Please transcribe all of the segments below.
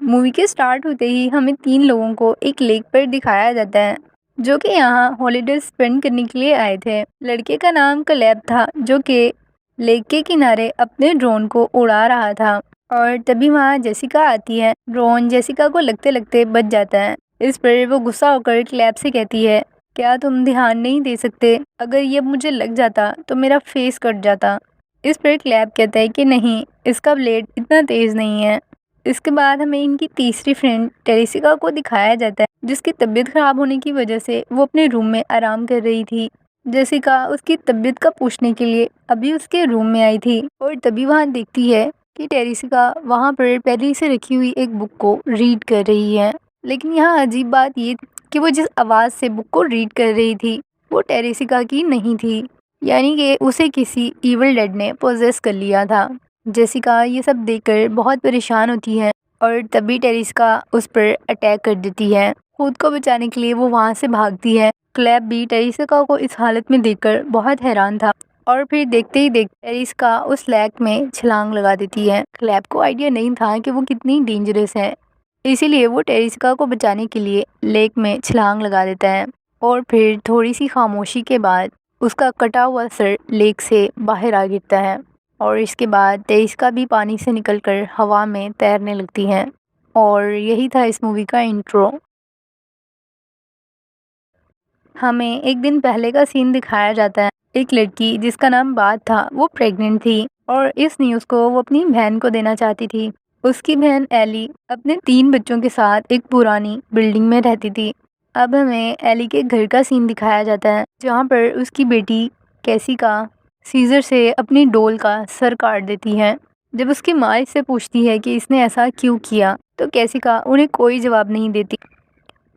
Movie के start होते ही हमें 3 लोगों को एक लेक पर दिखाया जाता है जो कि यहाँ हॉलीडे स्पेंड करने के लिए आए थे। लड़के का नाम कलेब था जो कि लेक के किनारे अपने ड्रोन को उड़ा रहा था और तभी वहाँ जेसिका आती है। ड्रोन जेसिका को लगते लगते बच जाता है। इस पर वो गुस्सा होकर कलेब से कहती है, क्या तुम ध्यान नहीं दे सकते? अगर ये मुझे लग जाता तो मेरा फेस कट जाता। इस पर कलेब कहता है कि नहीं, इसका ब्लेड इतना तेज नहीं है। इसके बाद हमें इनकी तीसरी फ्रेंड टेरेसिका को दिखाया जाता है जिसकी तबीयत खराब होने की वजह से वो अपने रूम में आराम कर रही थी। जेसिका उसकी तबीयत का पूछने के लिए अभी उसके रूम में आई थी और तभी वहाँ देखती है कि टेरेसिका वहाँ पर पहले से रखी हुई एक बुक को रीड कर रही है। लेकिन यहाँ अजीब बात ये कि वो जिस आवाज़ से बुक को रीड कर रही थी वो टेरेसिका की नहीं थी, यानी कि उसे किसी इविल डेड ने पोजेस कर लिया था। जेसिका ये सब देखकर बहुत परेशान होती है और तभी टेरेसिका उस पर अटैक कर देती है। खुद को बचाने के लिए वो वहाँ से भागती है। क्लैब भी टेरेसिका को इस हालत में देखकर बहुत हैरान था और फिर देखते ही देखते टेरेसिका उस लेक में छलांग लगा देती है। क्लैब को आइडिया नहीं था कि वो कितनी डेंजरस है, इसीलिए वो टेरेसिका को बचाने के लिए लेक में छलांग लगा देता है और फिर थोड़ी सी खामोशी के बाद उसका कटा हुआ सर लेक से बाहर आ गिरता है और इसके बाद टेरेसिका भी पानी से निकलकर हवा में तैरने लगती हैं। और यही था इस मूवी का इंट्रो। हमें एक दिन पहले का सीन दिखाया जाता है। एक लड़की जिसका नाम बात था वो प्रेग्नेंट थी और इस न्यूज़ को वो अपनी बहन को देना चाहती थी। उसकी बहन एली अपने 3 बच्चों के साथ एक पुरानी बिल्डिंग में रहती थी। अब हमें एली के घर का सीन दिखाया जाता है जहाँ पर उसकी बेटी कैसिका सीजर से अपनी डॉल का सर काट देती है। जब उसकी माँ इससे पूछती है कि इसने ऐसा क्यों किया तो कैसिका उन्हें कोई जवाब नहीं देती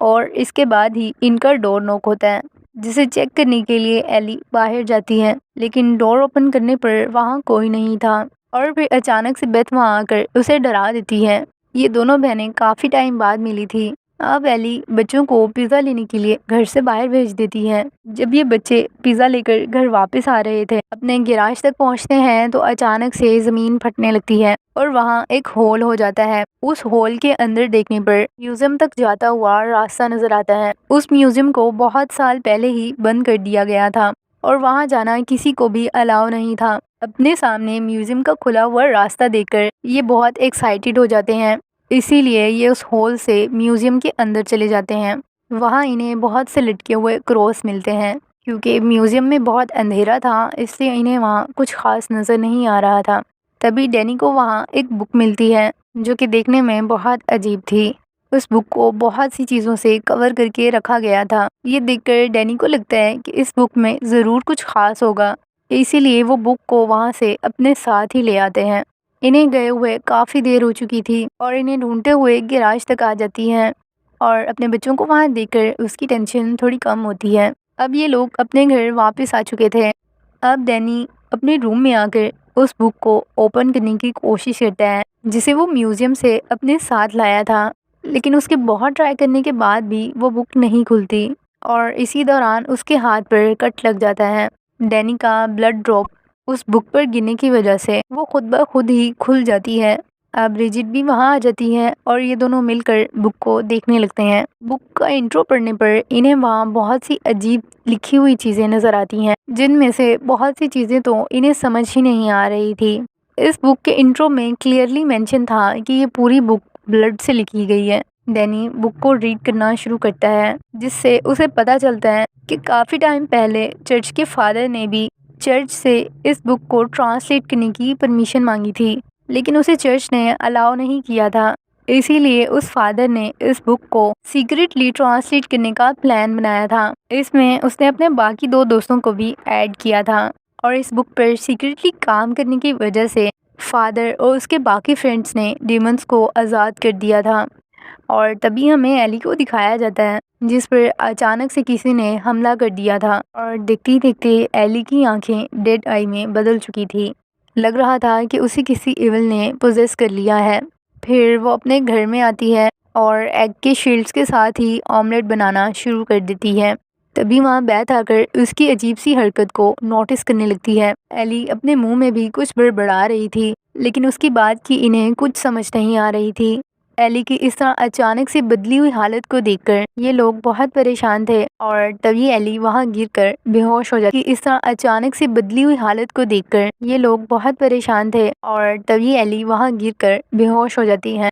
और इसके बाद ही इनका डोर नॉक होता है जिसे चेक करने के लिए एली बाहर जाती है, लेकिन डोर ओपन करने पर वहाँ कोई नहीं था और फिर अचानक से बेथ वहाँ आकर उसे डरा देती है। ये दोनों बहनें काफ़ी टाइम बाद मिली थी। अब एली बच्चों को पिज़्ज़ा लेने के लिए घर से बाहर भेज देती है। जब ये बच्चे पिज़्ज़ा लेकर घर वापस आ रहे थे, अपने गैराज तक पहुँचते हैं तो अचानक से ज़मीन फटने लगती है और वहाँ एक होल हो जाता है। उस होल के अंदर देखने पर म्यूजियम तक जाता हुआ रास्ता नजर आता है। उस म्यूजियम को बहुत साल पहले ही बंद कर दिया गया था और वहाँ जाना किसी को भी अलाउ नहीं था। अपने सामने म्यूजियम का खुला हुआ रास्ता देखकर ये बहुत एक्साइटेड हो जाते हैं, इसीलिए ये उस होल से म्यूजियम के अंदर चले जाते हैं। वहाँ इन्हें बहुत से लटके हुए क्रॉस मिलते हैं। क्योंकि म्यूजियम में बहुत अंधेरा था इसलिए इन्हें वहाँ कुछ खास नज़र नहीं आ रहा था। तभी डैनी को वहाँ एक बुक मिलती है जो कि देखने में बहुत अजीब थी। उस बुक को बहुत सी चीज़ों से कवर करके रखा गया था। ये देखकर डैनी को लगता है कि इस बुक में ज़रूर कुछ खास होगा, इसीलिए वो बुक को वहाँ से अपने साथ ही ले आते हैं। इन्हें गए हुए काफ़ी देर हो चुकी थी और इन्हें ढूंढते हुए गैराज तक आ जाती हैं और अपने बच्चों को वहाँ देखकर उसकी टेंशन थोड़ी कम होती है। अब ये लोग अपने घर वापस आ चुके थे। अब डैनी अपने रूम में आकर उस बुक को ओपन करने की कोशिश करता है जिसे वो म्यूजियम से अपने साथ लाया था, लेकिन उसके बहुत ट्राई करने के बाद भी वो बुक नहीं खुलती और इसी दौरान उसके हाथ पर कट लग जाता है। डैनी का ब्लड ड्रॉप उस बुक पर गिरने की वजह से वो खुद ब खुद ही खुल जाती है। अब ब्रिजिट भी वहाँ आ जाती है और ये दोनों मिलकर बुक को देखने लगते हैं। बुक का इंट्रो पढ़ने पर इन्हें वहाँ बहुत सी अजीब लिखी हुई चीज़ें नज़र आती हैं, जिनमें से बहुत सी चीज़ें तो इन्हें समझ ही नहीं आ रही थी। इस बुक के इंट्रो में क्लियरली मेंशन था कि ये पूरी बुक ब्लड से लिखी गई है। डैनी बुक को रीड करना शुरू करता है जिससे उसे पता चलता है कि काफ़ी टाइम पहले चर्च के फादर ने भी चर्च से इस बुक को ट्रांसलेट करने की परमिशन मांगी थी, लेकिन उसे चर्च ने अलाउ नहीं किया था। इसीलिए उस फादर ने इस बुक को सीक्रेटली ट्रांसलेट करने का प्लान बनाया था। इसमें उसने अपने बाकी 2 दोस्तों को भी ऐड किया था और इस बुक पर सीक्रेटली काम करने की वजह से फादर और उसके बाकी फ्रेंड्स ने डीमंस को आज़ाद कर दिया था। और तभी हमें एली को दिखाया जाता है जिस पर अचानक से किसी ने हमला कर दिया था और देखते ही देखते एली की आंखें डेड आई में बदल चुकी थी। लग रहा था कि उसे किसी इविल ने पोजेस कर लिया है। फिर वो अपने घर में आती है और एग के शील्ड्स के साथ ही ऑमलेट बनाना शुरू कर देती है। तभी वहाँ बैथ आकर उसकी अजीब सी हरकत को नोटिस करने लगती है। एली अपने मुंह में भी कुछ बड़बड़ा रही थी, लेकिन उसकी बात की इन्हें कुछ समझ नहीं आ रही थी। एली की इस तरह अचानक से बदली हुई हालत को देखकर ये लोग बहुत परेशान थे और तभी एली वहाँ गिरकर बेहोश हो जाती है। इस तरह अचानक से बदली हुई हालत को देखकर ये लोग बहुत परेशान थे और तभी एली वहाँ गिरकर बेहोश हो जाती है।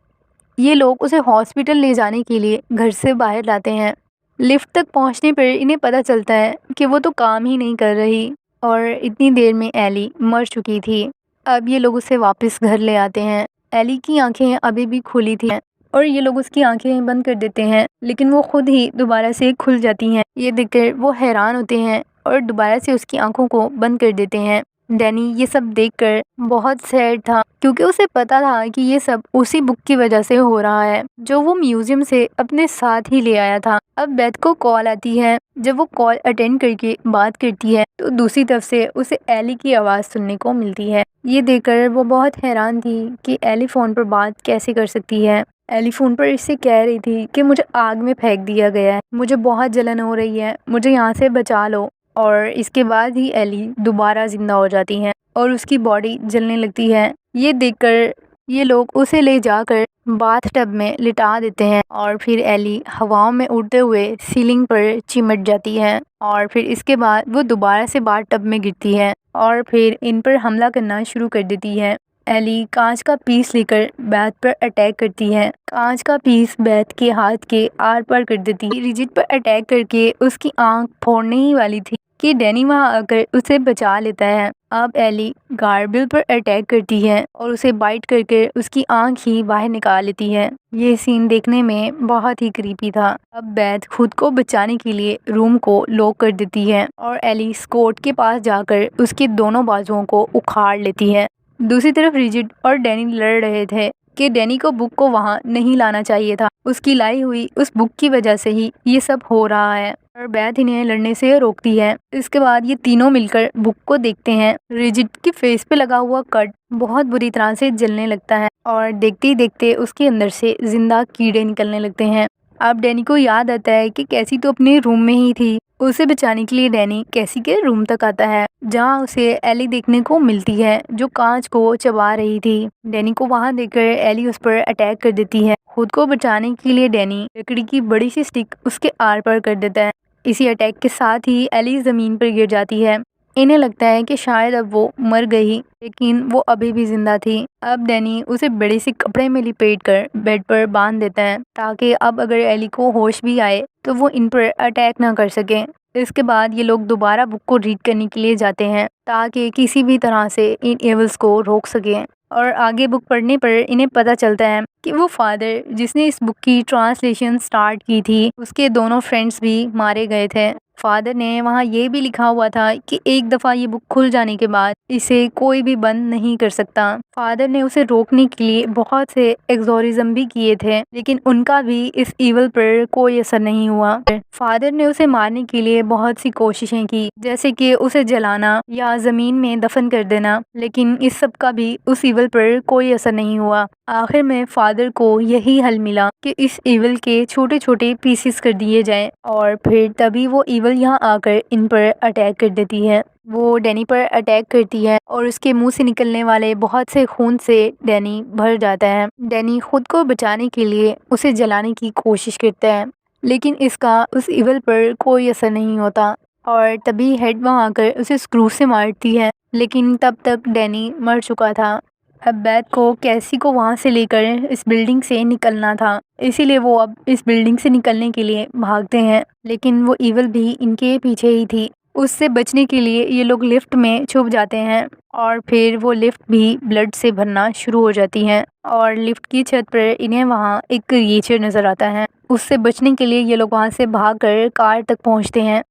ये लोग उसे हॉस्पिटल ले जाने के लिए घर से बाहर लाते हैं। लिफ्ट तक पहुंचने पर इन्हें पता चलता है कि वो तो काम ही नहीं कर रही और इतनी देर में एली मर चुकी थी। अब ये लोग उसे वापस घर ले आते हैं। एली की आंखें अभी भी खुली थी और ये लोग उसकी आंखें बंद कर देते हैं, लेकिन वो खुद ही दोबारा से खुल जाती हैं। ये देखकर वो हैरान होते हैं और दोबारा से उसकी आंखों को बंद कर देते हैं। डैनी ये सब देखकर बहुत सैड था क्योंकि उसे पता था कि ये सब उसी बुक की वजह से हो रहा है जो वो म्यूजियम से अपने साथ ही ले आया था। अब बेथ को कॉल आती है। जब वो कॉल अटेंड करके बात करती है तो दूसरी तरफ से उसे एली की आवाज़ सुनने को मिलती है। ये देखकर वो बहुत हैरान थी कि एली फ़ोन पर बात कैसे कर सकती है। एली फ़ोन पर इससे कह रही थी कि मुझे आग में फेंक दिया गया है, मुझे बहुत जलन हो रही है, मुझे यहाँ से बचा लो। और इसके बाद ही एली दोबारा जिंदा हो जाती है और उसकी बॉडी जलने लगती है। ये देखकर ये लोग उसे ले जाकर बाथ टब में लिटा देते हैं और फिर एली हवाओं में उड़ते हुए सीलिंग पर चिमट जाती है और फिर इसके बाद वो दोबारा से बाथ टब में गिरती है और फिर इन पर हमला करना शुरू कर देती है। एली कांच का पीस लेकर बेथ पर अटैक करती है। कांच का पीस बेथ के हाथ के आर पार कर देती है। रिजिड पर अटैक करके उसकी आंख फोड़ने ही वाली थी कि डैनी वहां आकर उसे बचा लेता है। अब एली गार्बिल पर अटैक करती है और उसे बाइट करके उसकी आंख ही बाहर निकाल लेती है। ये सीन देखने में बहुत ही क्रीपी था। अब बेथ खुद को बचाने के लिए रूम को लॉक कर देती है और एली स्कॉट के पास जाकर उसके दोनों बाजुओं को उखाड़ लेती है। दूसरी तरफ रिजिड और डैनी लड़ रहे थे कि डैनी को बुक को वहां नहीं लाना चाहिए था। उसकी लाई हुई उस बुक की वजह से ही ये सब हो रहा है और बेथ इन्हें लड़ने से रोकती है। इसके बाद ये तीनों मिलकर बुक को देखते हैं। रिजिड की फेस पे लगा हुआ कट बहुत बुरी तरह से जलने लगता है और देखते ही देखते उसके अंदर से जिंदा कीड़े निकलने लगते हैं। अब डैनी को याद आता है कि कैसी तो अपने रूम में ही थी। उसे बचाने के लिए डैनी कैसी के रूम तक आता है जहां उसे एली देखने को मिलती है जो कांच को चबा रही थी। डैनी को वहां देखकर एली उस पर अटैक कर देती है। खुद को बचाने के लिए डैनी लकड़ी की बड़ी सी स्टिक उसके आर पार कर देता है। इसी अटैक के साथ ही एली जमीन पर गिर जाती है। इन्हें लगता है कि शायद अब वो मर गई, लेकिन वो अभी भी जिंदा थी। अब डैनी उसे बड़े से कपड़े में लिपेट कर बेड पर बांध देता है ताकि अब अगर एली को होश भी आए तो वो इन पर अटैक ना कर सके। इसके बाद ये लोग दोबारा बुक को रीड करने के लिए जाते हैं ताकि किसी भी तरह से इन एविल्स को रोक सकें। और आगे बुक पढ़ने पर इन्हें पता चलता है कि वो फादर जिसने इस बुक की ट्रांसलेशन स्टार्ट की थी उसके दोनों फ्रेंड्स भी मारे गए थे। फादर ने वहाँ ये भी लिखा हुआ था कि एक दफ़ा ये बुक खुल जाने के बाद इसे कोई भी बंद नहीं कर सकता। फादर ने उसे रोकने के लिए बहुत से एक्सोरिज्म भी किए थे, लेकिन उनका भी इस ईवल पर कोई असर नहीं हुआ। फादर ने उसे मारने के लिए बहुत सी कोशिशें की, जैसे कि उसे जलाना या ज़मीन में दफन कर देना, लेकिन इस सब का भी उस ईवल पर कोई असर नहीं हुआ। आखिर में फादर को यही हल मिला कि इस ईवल के छोटे छोटे पीसेस कर दिए जाएं और फिर तभी वो ईवल यहाँ आकर इन पर अटैक कर देती है। वो डैनी पर अटैक करती है और उसके मुंह से निकलने वाले बहुत से खून से डैनी भर जाता है। डैनी खुद को बचाने के लिए उसे जलाने की कोशिश करता है, लेकिन इसका उस ईवल पर कोई असर नहीं होता और तभी हेड वहाँ आकर उसे स्क्रू से मारती है, लेकिन तब तक डैनी मर चुका था। अब बेथ को कैसी को वहाँ से लेकर इस बिल्डिंग से निकलना था, इसीलिए वो अब इस बिल्डिंग से निकलने के लिए भागते हैं, लेकिन वो ईवल भी इनके पीछे ही थी। उससे बचने के लिए ये लोग लिफ्ट में छुप जाते हैं और फिर वो लिफ्ट भी ब्लड से भरना शुरू हो जाती है और लिफ्ट की छत पर इन्हें वहाँ एक क्रिएचर नज़र आता है। उससे बचने के लिए ये लोग वहाँ से भागकर कार तक पहुँचते हैं,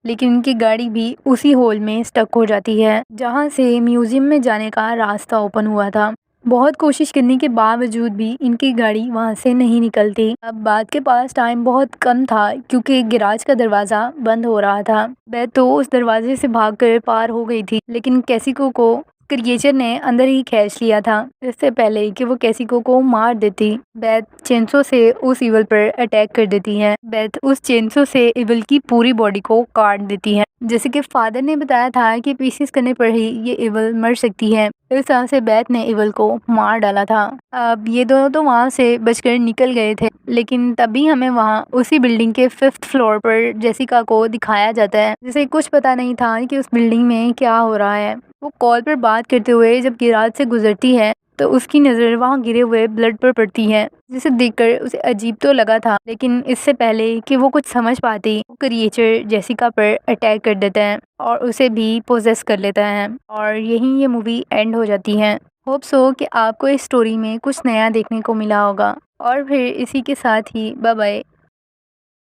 लेकिन उनकी गाड़ी भी उसी होल में स्टक हो जाती है जहाँ से म्यूजियम में जाने का रास्ता ओपन हुआ था। बहुत कोशिश करने के बावजूद भी इनकी गाड़ी वहाँ से नहीं निकलती। अब बात के पास टाइम बहुत कम था क्योंकि गैराज का दरवाज़ा बंद हो रहा था। बेथ तो उस दरवाजे से भागकर पार हो गई थी, लेकिन कैसिको को क्रिएचर ने अंदर ही खींच लिया था इससे पहले कि वो कैसिको को मार देती। बेथ चेंसो से उस इवल पर अटैक कर देती है। बेथ उस चेंसो से इवल की पूरी बॉडी को काट देती है। जैसे कि फादर ने बताया था कि पीसेस करने पर ही ये इवल मर सकती है, इस तरह से बेथ ने एवल को मार डाला था। अब ये दोनों तो वहाँ से बचकर निकल गए थे, लेकिन तभी हमें वहाँ उसी बिल्डिंग के 5th फ्लोर पर जेसिका को दिखाया जाता है, जिसे कुछ पता नहीं था कि उस बिल्डिंग में क्या हो रहा है। वो कॉल पर बात करते हुए जब गिराज से गुजरती है तो उसकी नज़र वहाँ गिरे हुए ब्लड पर पड़ती है, जिसे देखकर उसे अजीब तो लगा था, लेकिन इससे पहले कि वो कुछ समझ पाती, वो क्रिएचर जेसिका पर अटैक कर देता है और उसे भी पोजेस कर लेता है, और यहीं ये मूवी एंड हो जाती है। होप सो कि आपको इस स्टोरी में कुछ नया देखने को मिला होगा। और फिर इसी के साथ ही बाय बाय।